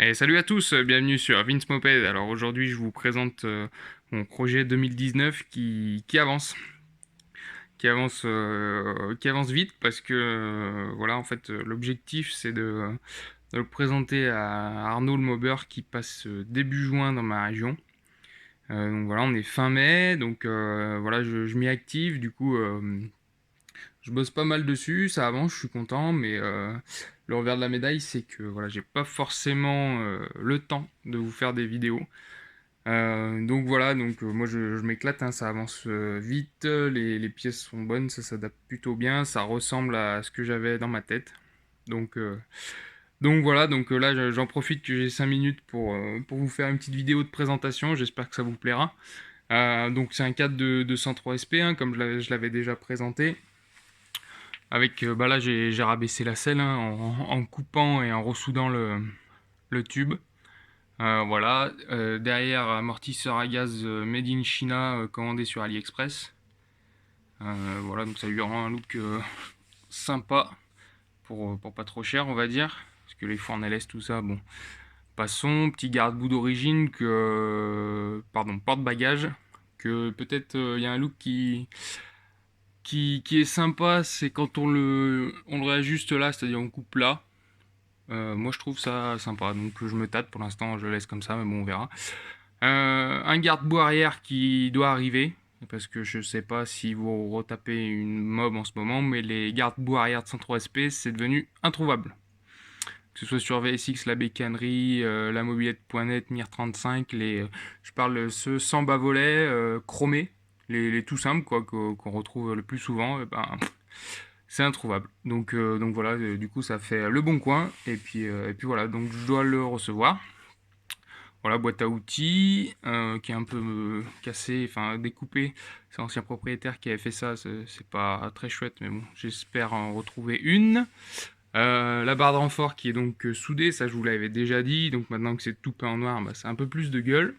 Et salut à tous, bienvenue sur Vince Moped. Alors aujourd'hui, je vous présente mon projet 2019 qui avance, qui avance vite parce que voilà, en fait, l'objectif c'est de le présenter à Arnaud le Mobber qui passe début juin dans ma région. Donc voilà, on est fin mai, donc voilà, je m'y active. Du coup, je bosse pas mal dessus, ça avance, je suis content, mais le revers de la médaille, c'est que voilà, j'ai pas forcément le temps de vous faire des vidéos. Donc voilà, donc moi je m'éclate, hein, ça avance vite, les pièces sont bonnes, ça s'adapte plutôt bien, ça ressemble à ce que j'avais dans ma tête. Donc, euh, donc voilà, donc là j'en profite que j'ai 5 minutes pour vous faire une petite vidéo de présentation, j'espère que ça vous plaira. Donc c'est un cadre de 103 SP, hein, comme je l'avais déjà présenté. Avec, bah là j'ai rabaissé la selle, hein, en coupant et en ressoudant le tube. Voilà. Derrière, amortisseur à gaz made in China commandé sur AliExpress. Voilà, donc ça lui rend un look sympa pour pas trop cher, on va dire. Parce que les fours LS, tout ça, bon. Passons, petit garde-boue d'origine pardon, porte-bagages. Que peut-être il y a un look qui est sympa, c'est quand on le réajuste là, c'est-à-dire on coupe là. Moi je trouve ça sympa, donc je me tâte pour l'instant, je le laisse comme ça, mais bon on verra. Un garde-boue arrière qui doit arriver, parce que je sais pas si vous retapez une mob en ce moment, mais les garde-boue arrière de 103 SP c'est devenu introuvable. Que ce soit sur VSX, la bécannerie, la mobilette.net, Mir35, je parle ceux sans bas-volet, chromés, les tout simples quoi, qu'on retrouve le plus souvent, ben, c'est introuvable. Donc voilà, du coup ça fait le bon coin, et puis voilà, donc je dois le recevoir. Voilà, boîte à outils qui est un peu cassée, enfin découpée. C'est l'ancien propriétaire qui avait fait ça, c'est pas très chouette, mais bon, j'espère en retrouver une. La barre de renfort qui est donc soudée, ça je vous l'avais déjà dit, donc maintenant que c'est tout peint en noir, bah, c'est un peu plus de gueule.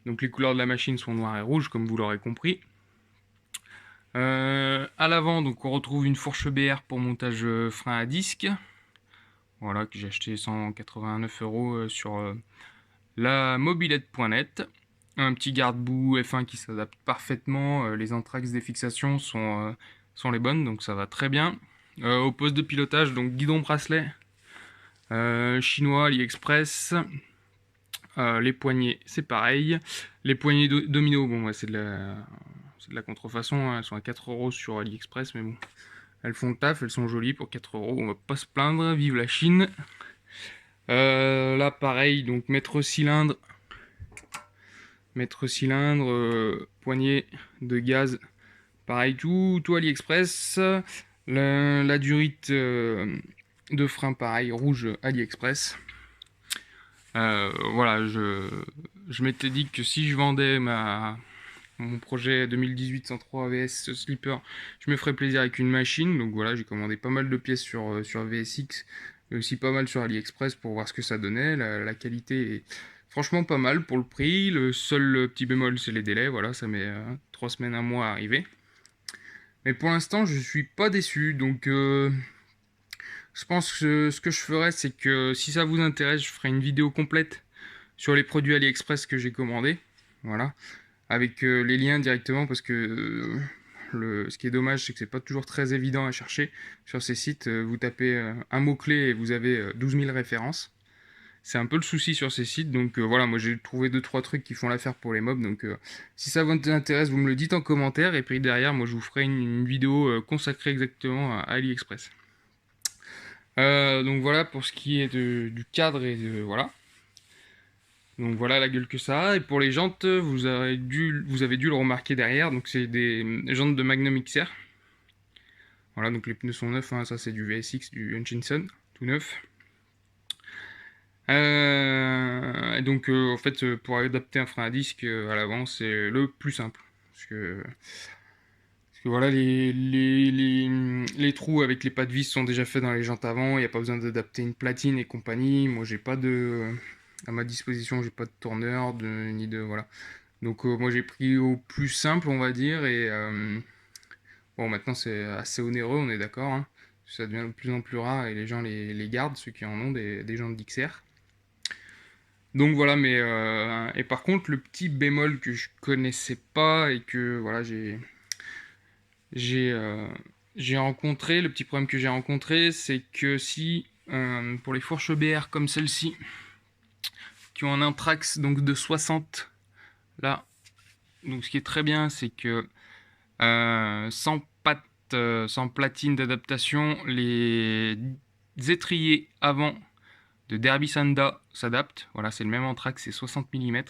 Donc les couleurs de la machine sont noires et rouges, comme vous l'aurez compris. À l'avant, donc on retrouve une fourche BR pour montage frein à disque. Voilà, que j'ai acheté 189 € sur la mobilette.net. Un petit garde-boue F1 qui s'adapte parfaitement. Les entraxes des fixations sont les bonnes, donc ça va très bien. Au poste de pilotage, donc guidon bracelet chinois, AliExpress. Les poignées, c'est pareil. Les poignées domino, bon, ouais, c'est de la contrefaçon, hein. Elles sont à 4 € sur AliExpress, mais bon, elles font le taf, elles sont jolies pour 4 €. On va pas se plaindre, vive la Chine. Là, pareil, donc mètre cylindre, poignée de gaz, pareil, tout AliExpress. La durite de frein, pareil, rouge AliExpress. Voilà, je m'étais dit que si je vendais mon projet 2018 103 VS Slipper, je me ferais plaisir avec une machine. Donc voilà, j'ai commandé pas mal de pièces sur VSX, mais aussi pas mal sur AliExpress pour voir ce que ça donnait. La qualité est franchement pas mal pour le prix. Le seul petit bémol, c'est les délais. Voilà, ça met 3 semaines, un mois à arriver. Mais pour l'instant, je suis pas déçu. Donc je pense que ce que je ferais, c'est que si ça vous intéresse, je ferai une vidéo complète sur les produits AliExpress que j'ai commandés. Voilà. Avec les liens directement parce que ce qui est dommage, c'est que c'est pas toujours très évident à chercher sur ces sites. Vous tapez un mot-clé et vous avez 12 000 références. C'est un peu le souci sur ces sites. Donc voilà, moi j'ai trouvé deux trois trucs qui font l'affaire pour les mobs. Donc si ça vous intéresse, vous me le dites en commentaire. Et puis derrière, moi je vous ferai une vidéo consacrée exactement à AliExpress. Donc voilà pour ce qui est du cadre et de voilà. Donc voilà la gueule que ça a. Et pour les jantes, vous avez dû le remarquer derrière. Donc c'est des jantes de Magnum XR. Voilà, donc les pneus sont neufs, hein. Ça c'est du VSX, du Hutchinson, tout neuf. Et donc en fait, pour adapter un frein à disque à l'avant, c'est le plus simple. Parce que voilà, les trous avec les pas de vis sont déjà faits dans les jantes avant. Il n'y a pas besoin d'adapter une platine et compagnie. Moi, j'ai pas de. À ma disposition, j'ai pas de tourneur, ni de. Voilà. Donc moi j'ai pris au plus simple on va dire et bon maintenant c'est assez onéreux on est d'accord, hein. Ça devient de plus en plus rare et les gens les gardent, ceux qui en ont des gens d'XR. Donc voilà, mais et par contre le petit bémol que je connaissais pas et que voilà j'ai euh, j'ai rencontré, le petit problème que j'ai rencontré, c'est que si pour les fourches BR comme celle-ci, qui ont un intrax donc de 60 là, donc ce qui est très bien, c'est que sans patte, sans platine d'adaptation, les étriers avant de Derby Sanda s'adaptent. Voilà, c'est le même anthrax, c'est 60 mm.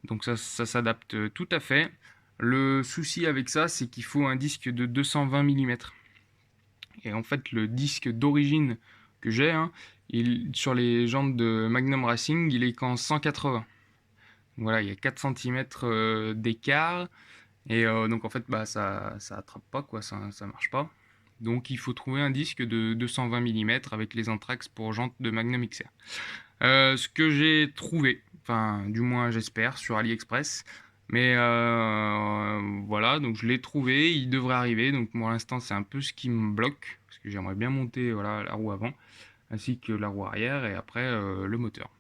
Donc ça s'adapte tout à fait. Le souci avec ça, c'est qu'il faut un disque de 220 mm. Et en fait, le disque d'origine que j'ai, hein, sur les jantes de Magnum Racing, il est qu'en 180. Voilà, il y a 4 cm d'écart. Et donc en fait, bah, ça attrape pas, quoi, ça marche pas. Donc il faut trouver un disque de 220 mm avec les anthrax pour jantes de Magnum XR. Ce que j'ai trouvé, enfin du moins j'espère, sur AliExpress. Mais voilà, donc je l'ai trouvé, il devrait arriver. Donc pour l'instant c'est un peu ce qui me bloque, parce que j'aimerais bien monter voilà, la roue avant, ainsi que la roue arrière, et après le moteur.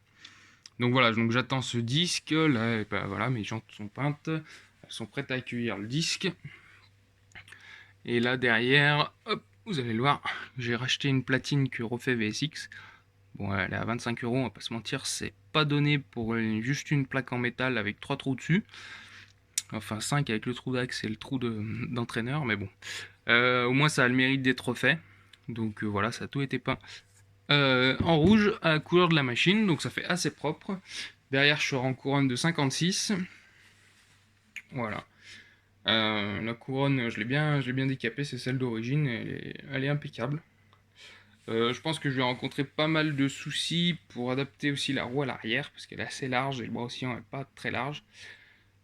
Donc voilà, donc j'attends ce disque, là, et ben, voilà, mes jantes sont peintes, elles sont prêtes à accueillir le disque. Et là derrière, hop, vous allez le voir, j'ai racheté une platine que refait VSX. Bon, elle est à 25 €, on va pas se mentir, c'est pas donné pour juste une plaque en métal avec 3 trous dessus. Enfin 5 avec le trou d'axe et le trou d'entraîneur, mais bon. Au moins ça a le mérite d'être fait. Donc voilà, ça a tout été peint en rouge à la couleur de la machine, donc ça fait assez propre. Derrière, je serai en couronne de 56. Voilà. La couronne, je l'ai bien décapée, c'est celle d'origine, elle est impeccable. Je pense que je vais rencontrer pas mal de soucis pour adapter aussi la roue à l'arrière, parce qu'elle est assez large et le bras aussi n'est pas très large.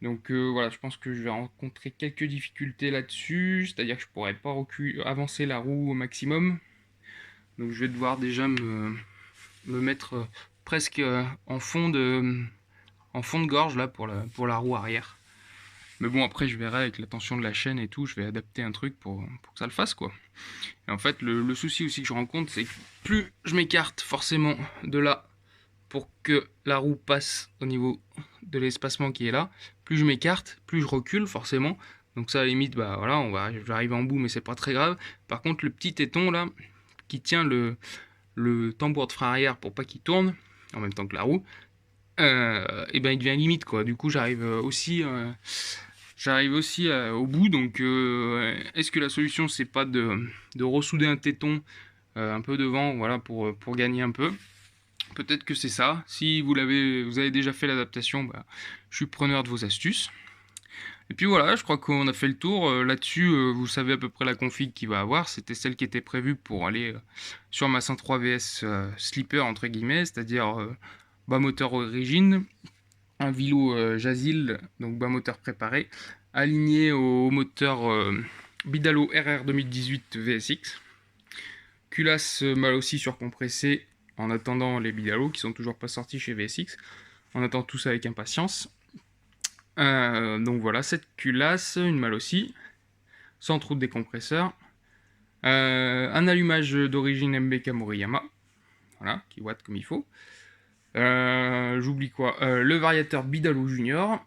Donc voilà, je pense que je vais rencontrer quelques difficultés là-dessus, c'est-à-dire que je pourrais pas avancer la roue au maximum. Donc je vais devoir déjà me mettre presque en fond de gorge là pour la roue arrière. Mais bon, après je verrai avec la tension de la chaîne et tout, je vais adapter un truc pour que ça le fasse quoi. Et en fait, le souci aussi que je rencontre, c'est que plus je m'écarte forcément de là pour que la roue passe au niveau de l'espacement qui est là, plus je m'écarte, plus je recule forcément. Donc ça, à la limite, bah voilà, j'arrive en bout, mais c'est pas très grave. Par contre, le petit téton là, qui tient le tambour de frein arrière pour pas qu'il tourne en même temps que la roue, et ben il devient limite quoi. Du coup, j'arrive aussi au bout. Donc, est-ce que la solution c'est pas de ressouder un téton un peu devant, voilà, pour gagner un peu? Peut-être que c'est ça. Si vous avez déjà fait l'adaptation, bah, je suis preneur de vos astuces. Et puis voilà, je crois qu'on a fait le tour. Là-dessus, vous savez à peu près la config qu'il va avoir. C'était celle qui était prévue pour aller sur ma 103 VS Sleeper, entre guillemets, c'est-à-dire bas moteur origine, un Vilo Jazil, donc bas moteur préparé, aligné au moteur Bidalo RR 2018 VSX. Culasse mal aussi surcompressée en attendant les Bidalo qui sont toujours pas sortis chez VSX. On attend tout ça avec impatience. Donc voilà, cette culasse, une malle aussi, sans trou de décompresseur. Un allumage d'origine MBK Moriyama, voilà, qui watt comme il faut. J'oublie quoi, le variateur Bidalo Junior,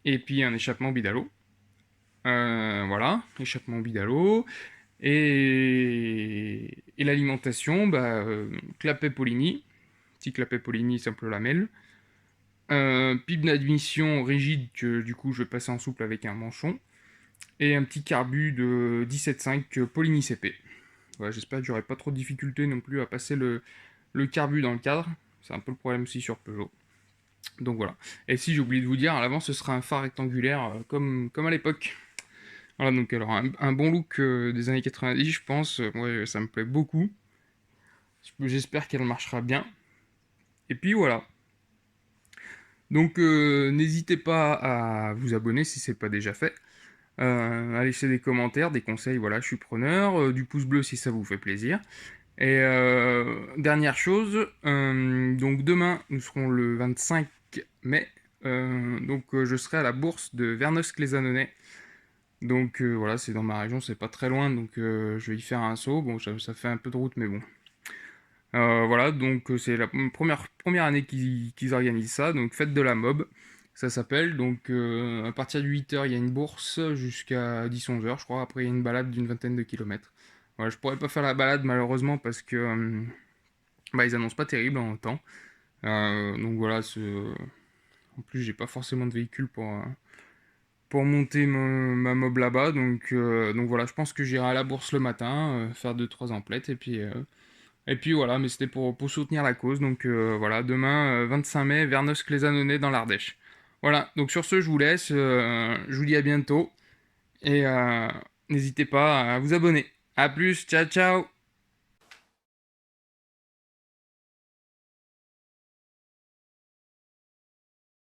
et puis un échappement Bidalo. Voilà, échappement Bidalo. Et l'alimentation, bah, clapet Polini, petit clapet Polini simple lamelle. Pipe d'admission rigide que du coup je vais passer en souple avec un manchon. Et un petit carbu de 17,5 Polini CP. Voilà, j'espère que j'aurai pas trop de difficultés non plus à passer le carbu dans le cadre. C'est un peu le problème aussi sur Peugeot. Donc voilà. Et si j'ai oublié de vous dire, à l'avant ce sera un phare rectangulaire comme à l'époque. Voilà, donc alors un bon look des années 90, je pense. Ouais, ça me plaît beaucoup. J'espère qu'elle marchera bien. Et puis voilà. Donc n'hésitez pas à vous abonner si c'est pas déjà fait. À laisser des commentaires, des conseils, voilà, je suis preneur. Du pouce bleu si ça vous fait plaisir. Et dernière chose, donc demain nous serons le 25 mai. Donc je serai à la bourse de Vernos-les-Annonais. Donc voilà, c'est dans ma région, c'est pas très loin, donc je vais y faire un saut. Bon, ça fait un peu de route, mais bon. Voilà, donc c'est la première année qu'ils organisent ça, donc fête de la mob, ça s'appelle. Donc à partir de 8h, il y a une bourse jusqu'à 10-11h, je crois. Après, il y a une balade d'une vingtaine de kilomètres. Voilà, je pourrais pas faire la balade malheureusement parce que bah, ils annoncent pas terrible en temps. Donc voilà, en plus, j'ai pas forcément de véhicule pour monter ma mob là-bas. Donc voilà, je pense que j'irai à la bourse le matin, faire deux trois emplettes et puis voilà, mais c'était pour soutenir la cause. Donc voilà, demain, 25 mai, Vernos-les-Annonay dans l'Ardèche. Voilà, donc sur ce, je vous laisse. Je vous dis à bientôt. Et n'hésitez pas à vous abonner. A plus, ciao ciao.